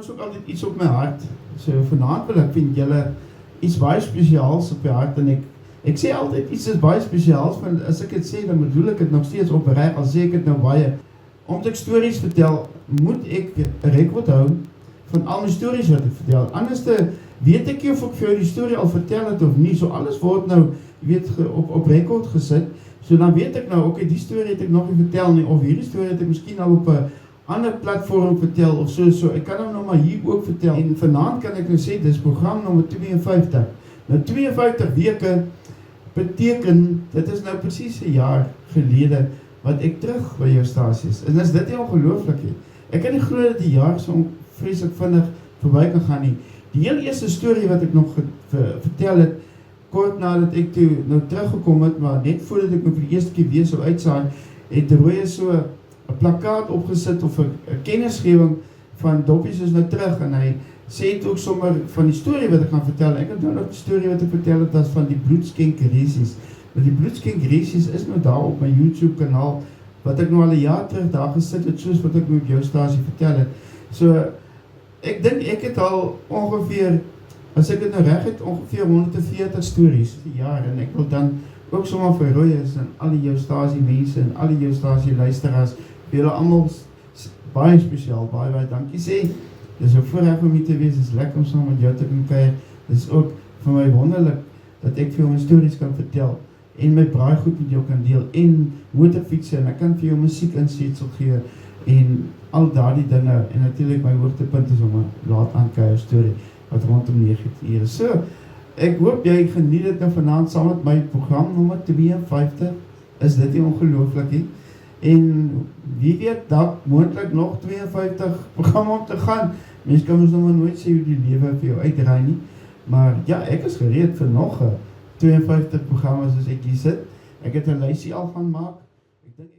was ook altyd iets op my hart. So vanaand wil ek vind julle iets baie spesiaals op die hart en ek sê altyd iets is baie spesiaals, want as ek dit sê, dan bedoel ek dit nog steeds opreg, al sê ek dit nou baie. Omdat ek stories vertel, moet ek 'n rekord hou van al my stories wat ek vertel. Anders weet ek nie of ek vir jou die storie al vertel het of nie. So alles word nou, jy weet, op rekord gesit. So dan weet ek nou, okay, die storie het ek nog nie vertel nie, of hierdie storie het ek miskien al op 'n ander platform vertel of so. Ek kan hom nou maar hier ook vertel. En vanaand kan ek nou sê, dis program nommer 52. Nou 52 weke beteken, dit is nou presies 'n jaar gelede wat ek terug by jou stasie is. En is dit nie ongelooflik nie? Ek kan nie glo dat die jaar so vreeslik vinnig verby kan gaan nie. Die heel eerste storie wat ek nog vertel het, kort nadat ek toe nou teruggekom het, maar net voordat ek my vir die eerste keer weer sou uitsaai, het Roy so 'n plakkaat opgesit of 'n kennisgewing van Doppies is nou terug, en hy sê het ook sommer van die storie wat ek gaan vertel. Ek het nou nog die storie wat ek vertel het as van die bloedskenkeresies. Maar die bloedskenkeresies is nou daar op my YouTube kanaal, wat ek nou al 'n jaar terug daar gesit het, soos wat ek met jou stasie vertel het. So, ek dink ek het al ongeveer, as ek dit nou reg het, ongeveer 140 stories per jaar, en ek wil dan ook sommer vir Roy is en al die jou stasie mense en al die jou stasie luisteraars, vir julle almal baie spesiaal, baie dankie sê. Dis 'n voorreg om hier te wees, dis lekker om saam met jou te kan kuier. Dis ook vir my wonderlik dat ek vir jou 'n stories kan vertel en my braaigoed met jou kan deel en motorfietsse, en ek kan vir jou musiek insetsel gee en al daardie dinge, en natuurlik my hoogtepunt is om 'n laat aankuier storie wat rondom 9 uur. So, ek hoop jy geniet dit nou vanaand saam met my program nommer 52. Is dit nie ongelooflik nie? En wie weet, dat moontlik nog 52 programme om te gaan. Mens kan ons nog maar nooit sê hoe die lewe vir jou uitdraai nie. Maar ja, ek is gereed vir nog 52 programme as ek hier sit. Ek het 'n lysie al gaan maak. Ek dink